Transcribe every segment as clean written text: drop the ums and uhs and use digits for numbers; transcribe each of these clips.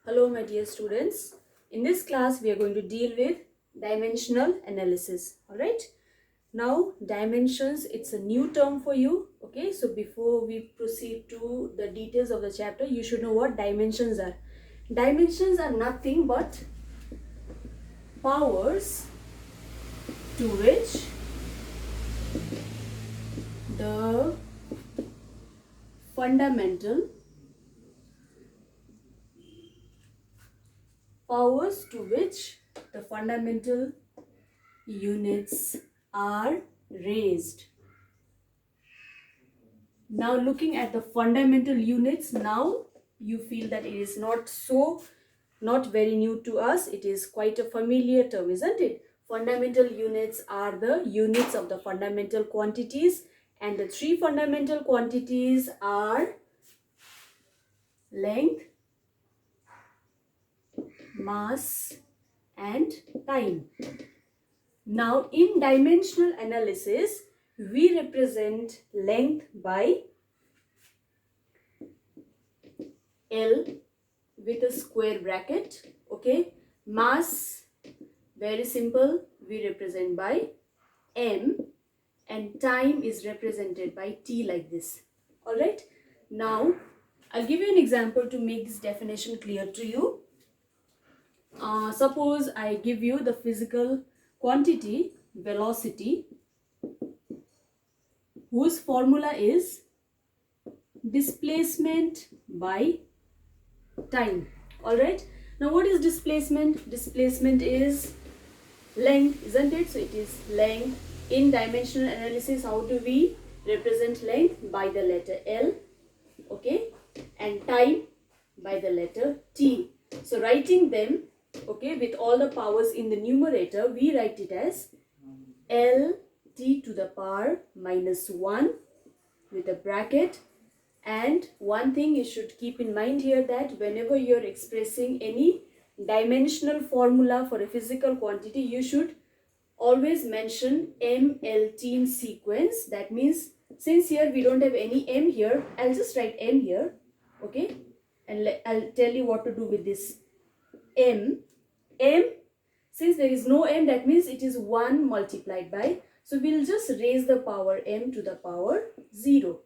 Hello my dear students. In this class we are going to deal with dimensional analysis. Alright. Now dimensions, it's a new term for you. Okay. So before we proceed to the details of the chapter, you should know what dimensions are. Dimensions are nothing but powers to which the fundamental units are raised. Now looking at the fundamental units, now you feel that it is not very new to us. It is quite a familiar term, isn't it? Fundamental units are the units of the fundamental quantities, and the three fundamental quantities are length, mass, and time. Now in dimensional analysis, we represent length by L with a square bracket. Okay. Mass, very simple, we represent by M, and time is represented by T, like this. Alright. Now I'll give you an example to make this definition clear to you. Suppose I give you the physical quantity velocity, whose formula is displacement by time. Alright. Now what is displacement? Displacement is length, isn't it? So it is length. In dimensional analysis, how do we represent length? By the letter L. Okay. And time by the letter T. So writing them, okay, with all the powers in the numerator, we write it as L T to the power minus 1 with a bracket. And one thing you should keep in mind here, that whenever you are expressing any dimensional formula for a physical quantity, you should always mention M, L, T in sequence. That means, since here we don't have any M here, I'll just write M here. Okay. And I'll tell you what to do with this M. M, since there is no M, that means it is 1 multiplied by. So we'll just raise the power M to the power 0.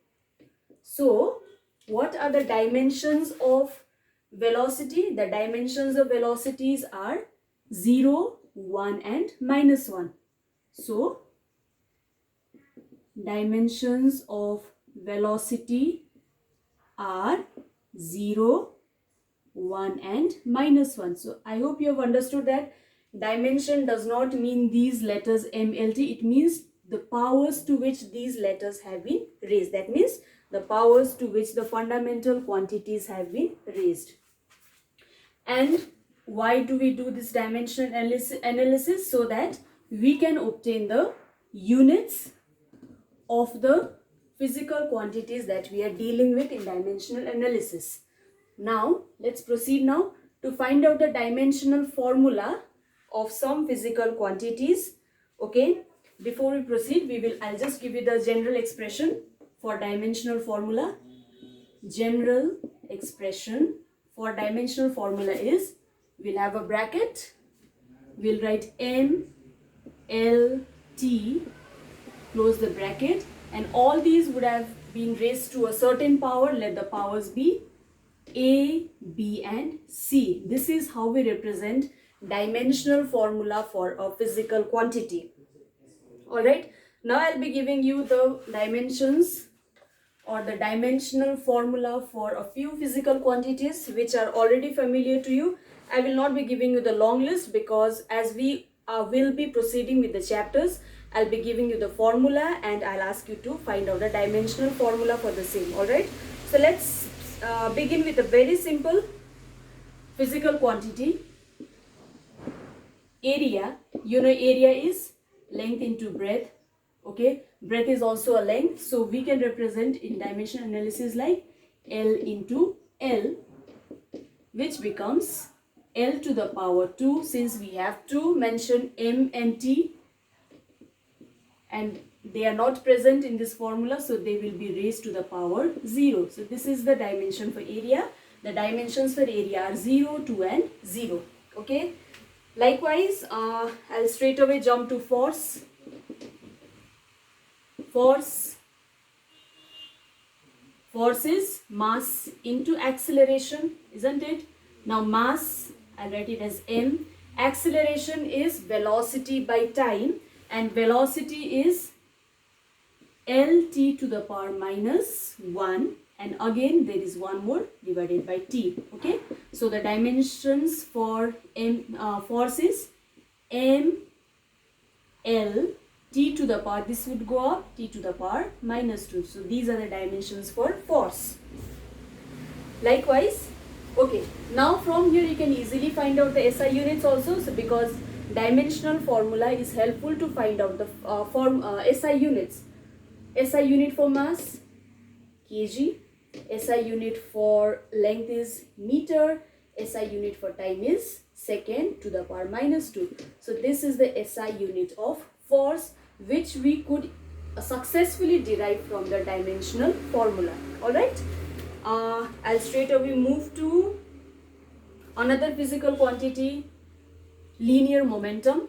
So, what are the dimensions of velocity? The dimensions of velocities are 0, 1 and minus 1. So, dimensions of velocity are 0, 1 and minus 1. So, I hope you have understood that dimension does not mean these letters M, L, T. It means the powers to which these letters have been raised. That means the powers to which the fundamental quantities have been raised. And why do we do this dimensional analysis? So that we can obtain the units of the physical quantities that we are dealing with in dimensional analysis. Now, let's proceed now to find out the dimensional formula of some physical quantities. Okay. Before we proceed, I'll just give you the general expression for dimensional formula. General expression for dimensional formula is, we'll have a bracket, we'll write M, L, T, close the bracket, and all these would have been raised to a certain power. Let the powers be A, B and C. This is how we represent dimensional formula for a physical quantity. Alright, now I'll be giving you the dimensions or the dimensional formula for a few physical quantities which are already familiar to you. I will not be giving you the long list, because as we will be proceeding with the chapters, I'll be giving you the formula and I'll ask you to find out the dimensional formula for the same. Alright, so let's begin with a very simple physical quantity. Area. You know, area is length into breadth. Okay, breadth is also a length, so we can represent in dimensional analysis like L into L, which becomes L to the power 2, since we have to mention M and T and they are not present in this formula, so they will be raised to the power 0. So this is the dimension for area. the dimensions for area are 0, 2 and 0. Okay. Likewise, I'll straight away jump to force. Force is mass into acceleration, isn't it? Now mass, I'll write it as m. Acceleration is velocity by time, and velocity is lt to the power minus 1, and again there is one more divided by t. Okay, so the dimensions for force is m l t to the power, this would go up, t to the power minus 2. So these are the dimensions for force. Likewise, okay, now from here you can easily find out the SI units also. So because dimensional formula is helpful to find out the SI units. SI unit for mass, kg. SI unit for length is meter. SI unit for time is second to the power minus 2. So this is the SI unit of force, which we could successfully derive from the dimensional formula. Alright, I'll straight away move to another physical quantity, linear momentum.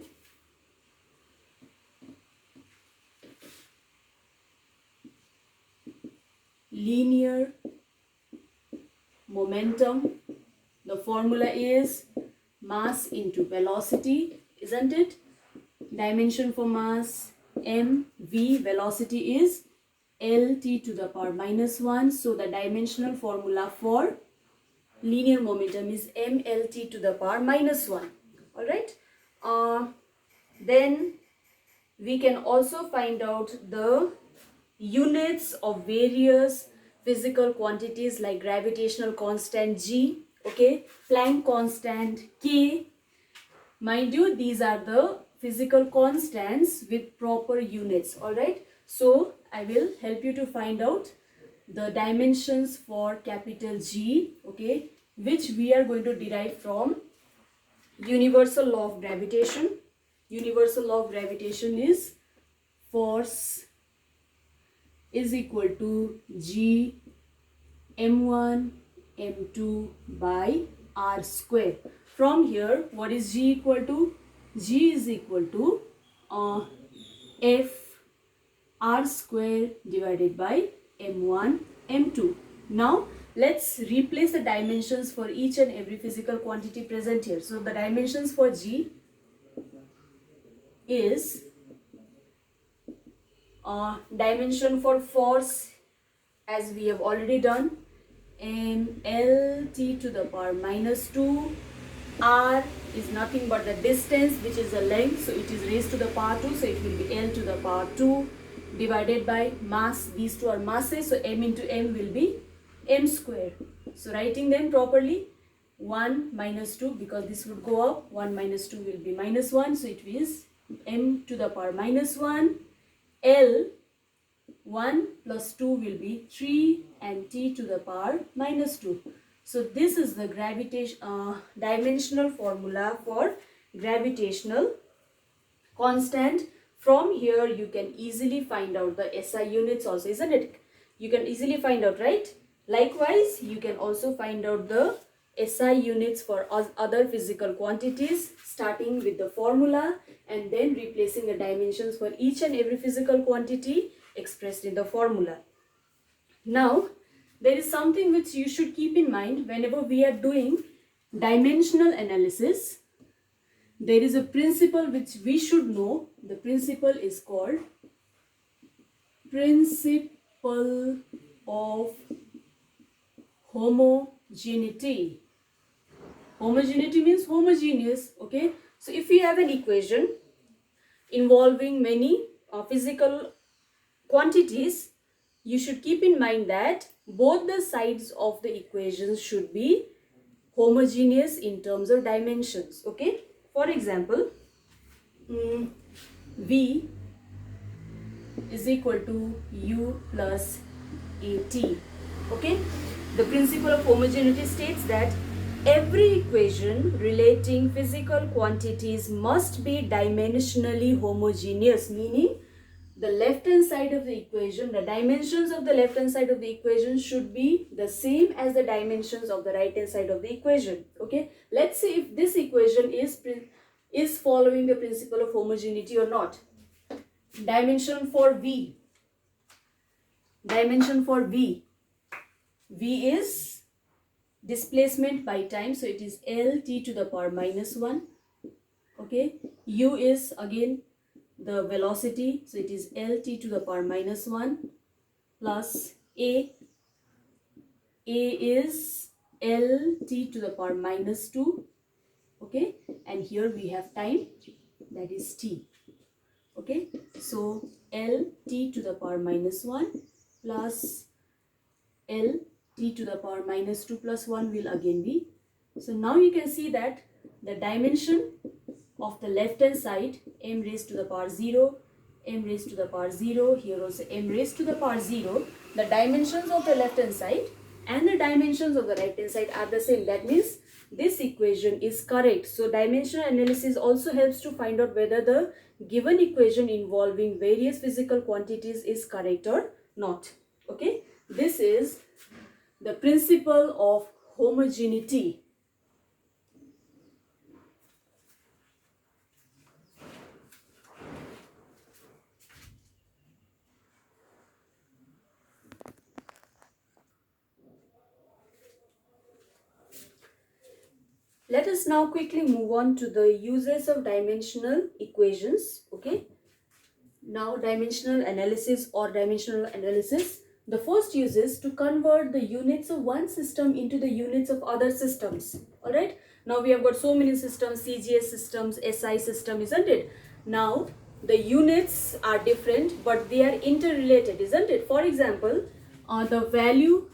Linear momentum, the formula is mass into velocity, isn't it? Dimension for mass mv, velocity is lt to the power minus 1. So the dimensional formula for linear momentum is mlt to the power minus 1. Alright, then we can also find out the units of various physical quantities like gravitational constant g, okay, Planck constant k. Mind you, these are the physical constants with proper units. Alright, so I will help you to find out the dimensions for capital G, okay, which we are going to derive from universal law of gravitation. Universal law of gravitation is force is equal to G m1 m2 by r square. From here, what is G equal to? G is equal to f r square divided by m1 m2. Now let's replace the dimensions for each and every physical quantity present here. So the dimensions for G is dimension for force, as we have already done, mlt to the power minus 2. R is nothing but the distance, which is the length, so it is raised to the power 2, so it will be L to the power 2 divided by mass. These two are masses, so m into m will be m square. So writing them properly, 1 minus 2, because this would go up, 1 minus 2 will be minus 1, so it is m to the power minus 1. L, 1 plus 2 will be 3, and t to the power minus 2. So this is the dimensional formula for gravitational constant. From here you can easily find out the SI units also, isn't it? You can easily find out, right? Likewise, you can also find out the SI units for other physical quantities, starting with the formula and then replacing the dimensions for each and every physical quantity expressed in the formula. Now, there is something which you should keep in mind whenever we are doing dimensional analysis. There is a principle which we should know. The principle is called principle of homogeneity. Homogeneity means homogeneous, okay? So if you have an equation involving many physical quantities, you should keep in mind that both the sides of the equations should be homogeneous in terms of dimensions, okay? For example, V is equal to U plus AT, okay? The principle of homogeneity states that every equation relating physical quantities must be dimensionally homogeneous, meaning the left hand side of the equation, the dimensions of the left hand side of the equation should be the same as the dimensions of the right hand side of the equation. Okay, let's see if this equation is following the principle of homogeneity or not. Dimension for V. Dimension for V. V is displacement by time, so it is L t to the power minus 1. Okay, U is again the velocity, so it is L t to the power minus 1 plus A. A is L t to the power minus 2. Okay, and here we have time, that is t. Okay, so L t to the power minus 1 plus L t to the power minus 2 plus 1 will again be. So now you can see that the dimension of the left hand side, m raised to the power 0, m raised to the power 0, here also m raised to the power 0, the dimensions of the left hand side and the dimensions of the right hand side are the same. That means this equation is correct. So dimensional analysis also helps to find out whether the given equation involving various physical quantities is correct or not. Okay, this is the principle of homogeneity. Let us now quickly move on to the uses of dimensional equations. Okay, now dimensional analysis or dimensional analysis. The first use is to convert the units of one system into the units of other systems. Alright, now we have got so many systems, CGS systems, SI system, isn't it? Now the units are different but they are interrelated, isn't it? For example, the value,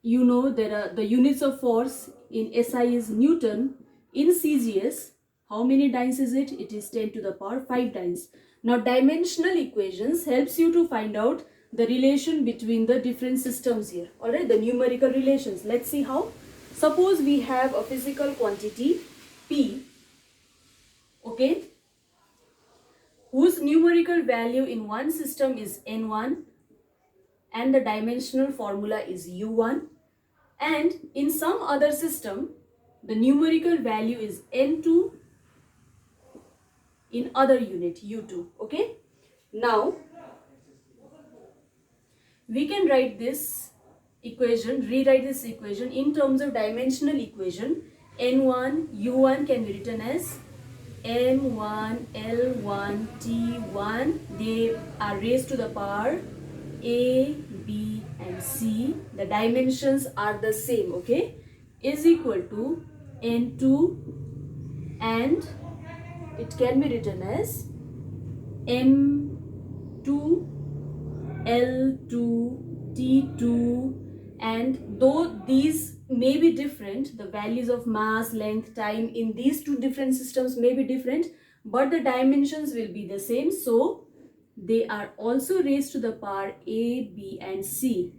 you know, there are the units of force in SI is Newton. In CGS, how many dynes is it? It is 10 to the power 5 dynes. Now dimensional equations helps you to find out the relation between the different systems here. Alright, the numerical relations. Let's see how. Suppose we have a physical quantity P, okay, whose numerical value in one system is N1 and the dimensional formula is U1. And in some other system, the numerical value is N2 in other unit U2. Okay. Now, we can write this equation, rewrite this equation in terms of dimensional equation. N1, U1 can be written as M1, L1, T1. They are raised to the power A, B and C. The dimensions are the same, okay, is equal to N2 and it can be written as M2, L2, T2, and though these may be different, the values of mass, length, time in these two different systems may be different, but the dimensions will be the same. So they are also raised to the power A, B and C.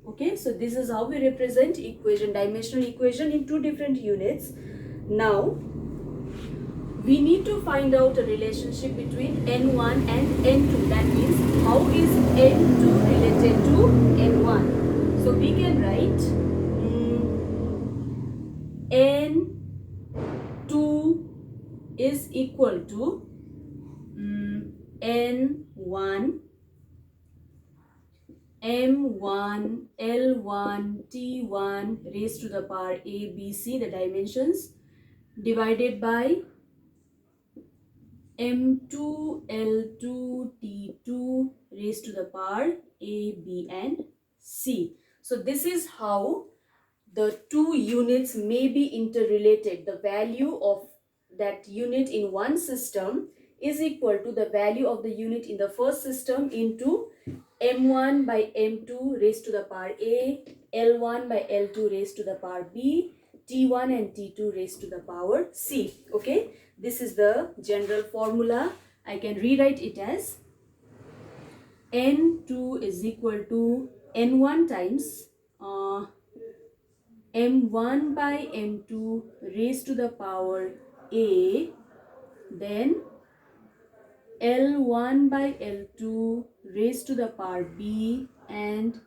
Okay, so this is how we represent equation, dimensional equation in two different units. Now we need to find out a relationship between N1 and N2. That means how is N2 related to N1? So we can write N2 is equal to N1, M1, L1, T1 raised to the power A, B, C, the dimensions, divided by M2, L2, T2 raised to the power A, B and C. So this is how the two units may be interrelated. The value of that unit in one system is equal to the value of the unit in the first system into M1 by M2 raised to the power A, L1 by L2 raised to the power B, T1 and T2 raised to the power C. Okay, this is the general formula. I can rewrite it as N2 is equal to N1 times M1 by M2 raised to the power A, then L1 by L2 raised to the power b and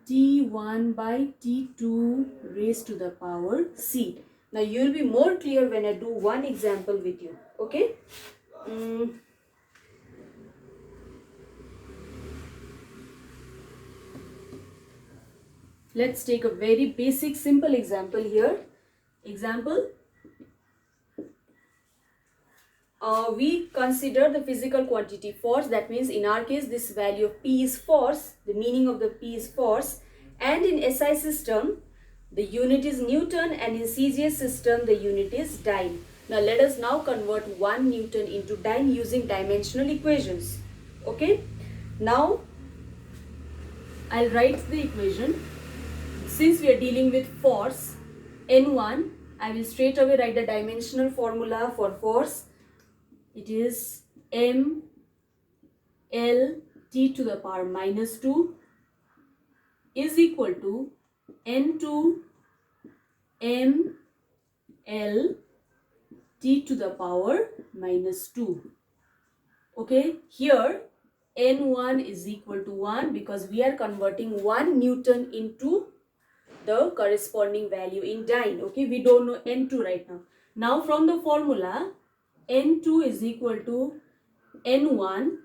T1 by T2 raised to the power c. Now you will be more clear when I do one example with you. Okay. Let's take a very basic simple example here. Example. We consider the physical quantity force. That means in our case this value of P is force. The meaning of the P is force. And in SI system the unit is Newton, and in CGS system the unit is dyne. Now let us now convert 1 Newton into dyne using dimensional equations. Okay. Now I'll write the equation. Since we are dealing with force N1, I will straight away write the dimensional formula for force. It is M L T to the power minus 2 is equal to N2 M L T to the power minus 2. Okay, here N1 is equal to 1 because we are converting 1 Newton into the corresponding value in dyne. Okay, we don't know N2 right now. Now from the formula, N2 is equal to N1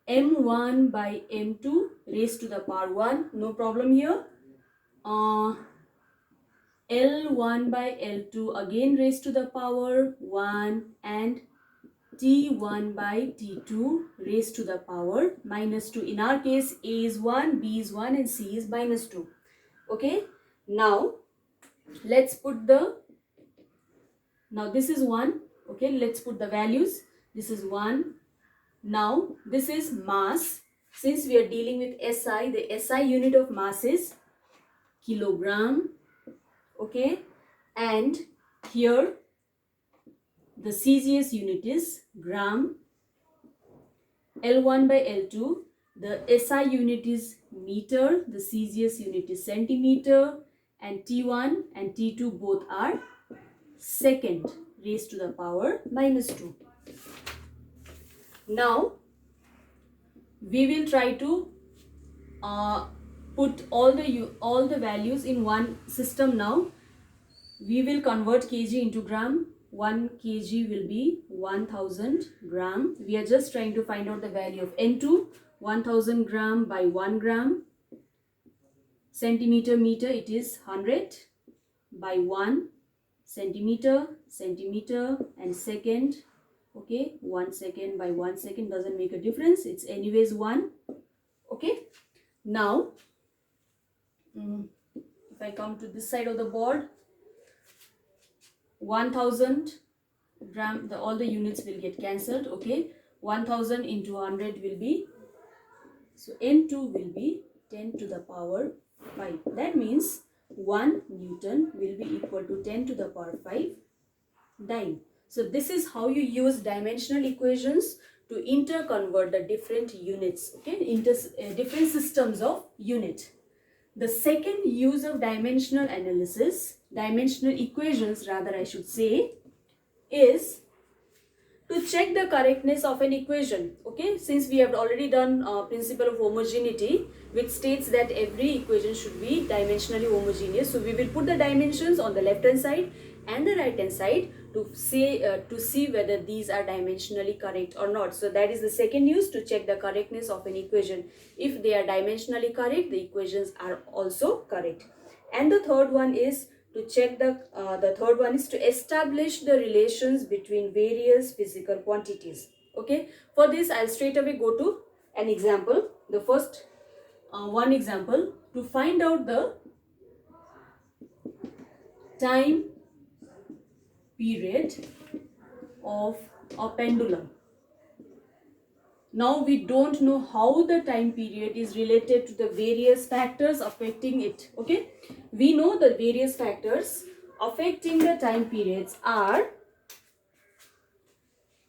M1 by M2 raised to the power 1. No problem here. L1 by L2 again raised to the power 1, and T1 by T2 raised to the power minus 2. In our case, A is 1, B is 1 and C is minus 2. Okay. Now, let's put now this is 1. Okay, let's put the values. This is 1. Now, this is mass. Since we are dealing with SI, the SI unit of mass is kilogram. Okay. And here, the CGS unit is gram. L1 by L2, the SI unit is meter, the CGS unit is centimeter, and T1 and T2 both are second raised to the power minus 2. Now, we will try to put all the values in one system now. We will convert kg into gram. 1 kg will be 1000 gram. We are just trying to find out the value of N2. 1000 gram by 1 gram. Centimeter, meter, it is 100 by 1 centimeter, centimeter, and second. Okay, 1 second by 1 second doesn't make a difference. It's anyways 1. Okay. Now, if I come to this side of the board, 1000 gram, all the units will get cancelled. Okay, 1000 into 100 will be, so N2 will be 10 to the power 5. That means 1 Newton will be equal to 10 to the power 5 dyne. So this is how you use dimensional equations to interconvert the different units, okay, different systems of unit. The second use of dimensional analysis, dimensional equations rather I should say, is to check the correctness of an equation. Okay, since we have already done principle of homogeneity, which states that every equation should be dimensionally homogeneous. So we will put the dimensions on the left hand side and the right hand side to see whether these are dimensionally correct or not. So that is the second use, to check the correctness of an equation. If they are dimensionally correct, the equations are also correct. And the third one is to check to establish the relations between various physical quantities. Okay, for this I'll straight away go to an example. The first one example, to find out the time period of a pendulum. Now we don't know how the time period is related to the various factors affecting it. Okay, we know the various factors affecting the time periods are,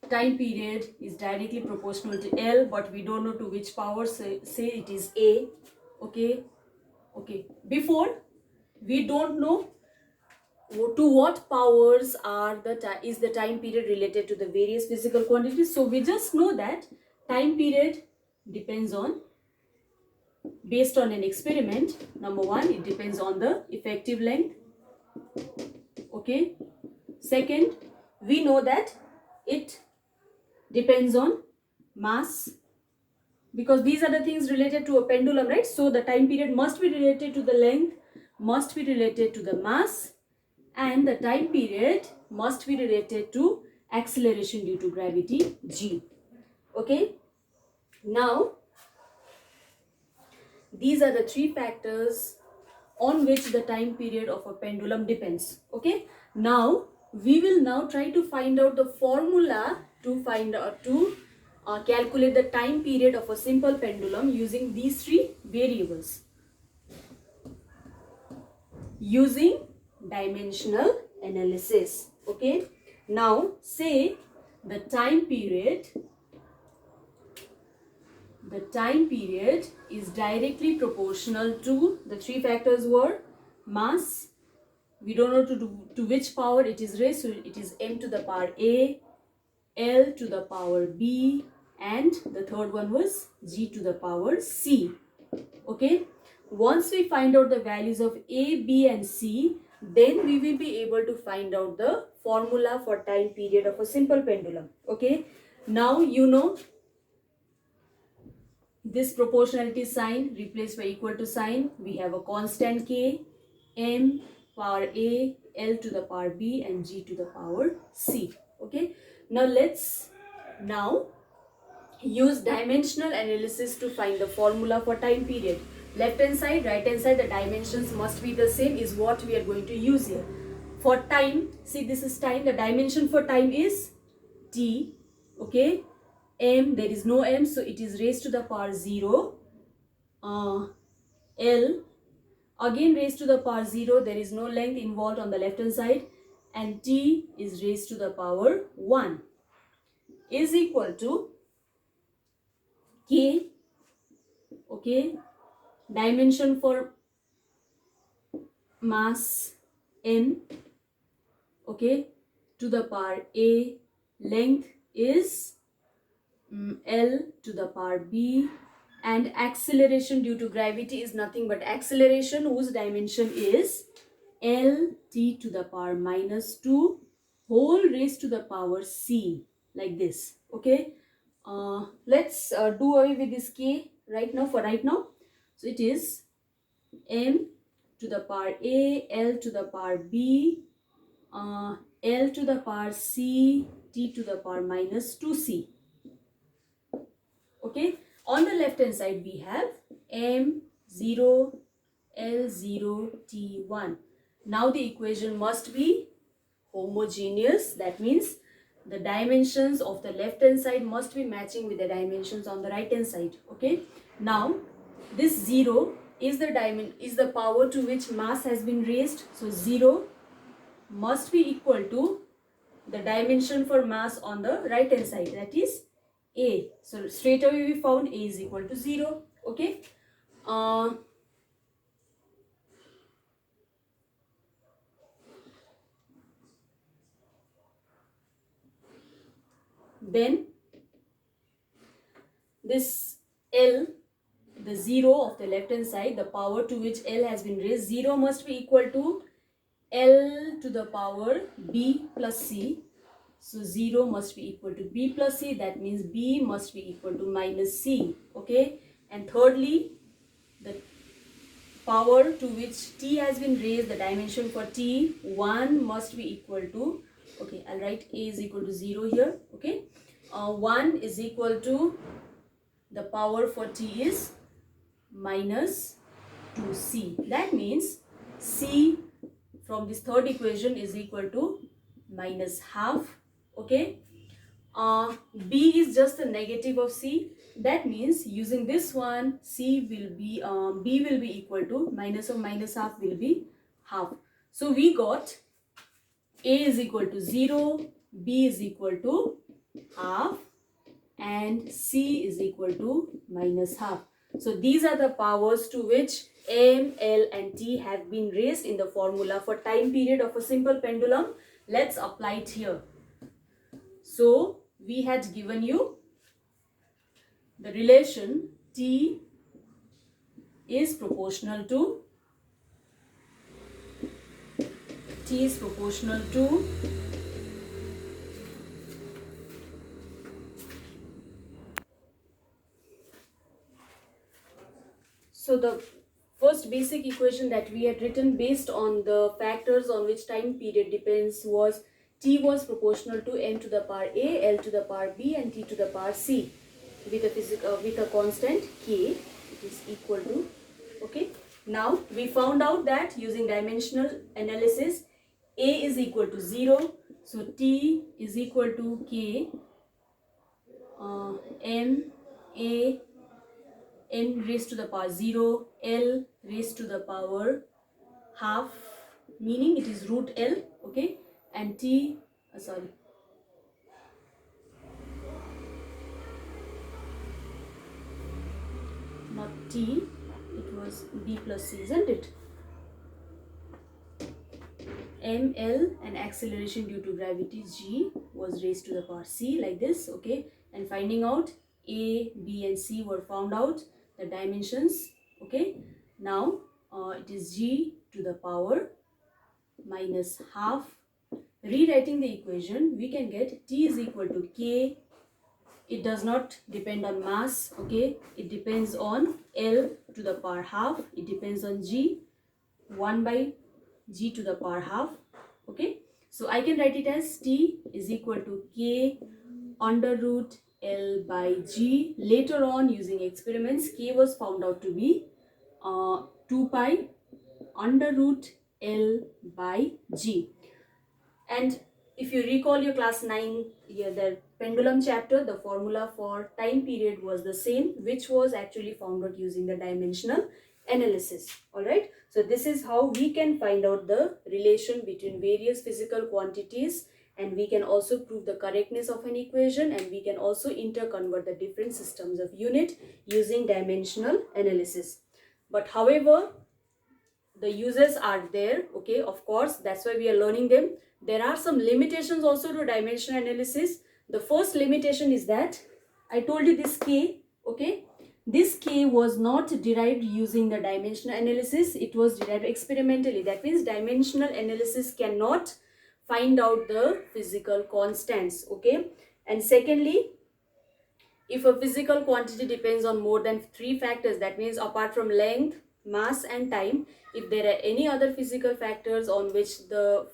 time period is directly proportional to L, but we don't know to which power, say it is A. Okay, before we don't know to what powers is the time period related to the various physical quantities. So we just know that time period depends on, based on an experiment, number one, it depends on the effective length. Okay. Second, we know that it depends on mass, because these are the things related to a pendulum, right? So the time period must be related to the length, must be related to the mass, and the time period must be related to acceleration due to gravity, g. Okay. Now, these are the three factors on which the time period of a pendulum depends. Okay. Now, we will now try to find out the formula to calculate the time period of a simple pendulum using these three variables, using dimensional analysis. Okay. Now, say the time period is directly proportional to, the three factors were mass, we don't know to which power it is raised, so it is m to the power a, l to the power b, and the third one was g to the power c. Okay. Once we find out the values of a, b and c, then we will be able to find out the formula for time period of a simple pendulum. Okay. Now you know this proportionality sign replaced by equal to sign. We have a constant k, m power a, l to the power b, and g to the power c. Okay. Now let's use dimensional analysis to find the formula for time period. Left hand side, right hand side, the dimensions must be the same, is what we are going to use here. For time, see, this is time, the dimension for time is t. Okay. M, there is no m, so it is raised to the power 0. L, again raised to the power 0, there is no length involved on the left hand side, and t is raised to the power 1, is equal to k. Okay. Dimension for mass m, okay, to the power a, length is l to the power b, and acceleration due to gravity is nothing but acceleration, whose dimension is l t to the power minus 2 whole raised to the power c, like this. Okay. Let's do away with this k right now, for right now. So it is m to the power a, l to the power b, l to the power c, t to the power minus 2c. Okay. On the left hand side we have m0, l0, t1. Now the equation must be homogeneous. That means the dimensions of the left hand side must be matching with the dimensions on the right hand side. Okay. Now this 0 is the power to which mass has been raised. So 0 must be equal to the dimension for mass on the right hand side, that is a. So straight away we found a is equal to 0. Okay. Then this L, the 0 of the left hand side, the power to which L has been raised, 0 must be equal to L to the power B plus C. So 0 must be equal to B plus C. That means B must be equal to minus C. Okay. And thirdly, the power to which T has been raised, the dimension for T, 1 must be equal to, okay, I'll write A is equal to 0 here. Okay. 1 is equal to, the power for T is minus 2C. That means C from this third equation is equal to minus half. Okay. B is just the negative of C. That means using this one, B will be equal to minus of minus half will be half. So we got A is equal to 0, B is equal to half, and C is equal to minus half. So these are the powers to which m, l and t have been raised in the formula for time period of a simple pendulum. Let's apply it here. So we had given you the relation t is proportional to so the first basic equation that we had written based on the factors on which time period depends was t was proportional to m to the power a, l to the power b and t to the power c with a constant k. It is equal to, okay. Now we found out that using dimensional analysis a is equal to 0, so t is equal to k m a n raised to the power 0, l raised to the power half, meaning it is root l, okay, and t, not t, it was b plus c, isn't it? M, L and acceleration due to gravity g was raised to the power c, like this, okay. And finding out a, b and c were found out, the dimensions, okay. Now it is g to the power minus half. Rewriting the equation, we can get t is equal to k. It does not depend on mass, okay. It depends on L to the power half. It depends on g, 1 by g to the power half, okay. So I can write it as t is equal to k under root L by g. Later on, using experiments, k was found out to be 2 pi under root L by g. And if you recall your class 9, the pendulum chapter, the formula for time period was the same, which was actually found out using the dimensional analysis. Alright, so this is how we can find out the relation between various physical quantities, and we can also prove the correctness of an equation, and we can also interconvert the different systems of unit using dimensional analysis. But however, the uses are there, okay, of course, that's why we are learning them. There are some limitations also to dimensional analysis. The first limitation is that I told you this k, okay, this k was not derived using the dimensional analysis, it was derived experimentally. That means dimensional analysis cannot find out the physical constants, okay. And secondly, if a physical quantity depends on more than 3 factors, that means apart from length, mass and time, if there are any other physical factors on which the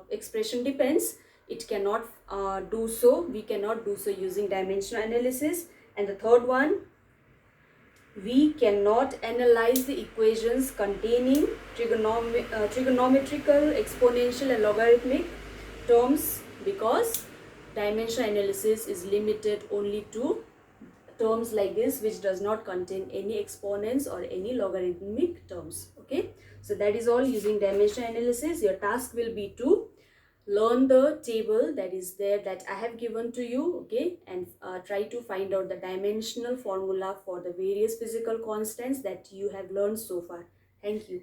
expression depends, it cannot do so. We cannot do so using dimensional analysis. And the third one, we cannot analyze the equations containing trigonometrical, exponential and logarithmic terms, because dimensional analysis is limited only to terms like this, which does not contain any exponents or any logarithmic terms, okay. So that is all using dimensional analysis. Your task will be to learn the table that is there that I have given to you, okay, and try to find out the dimensional formula for the various physical constants that you have learned so far. Thank you.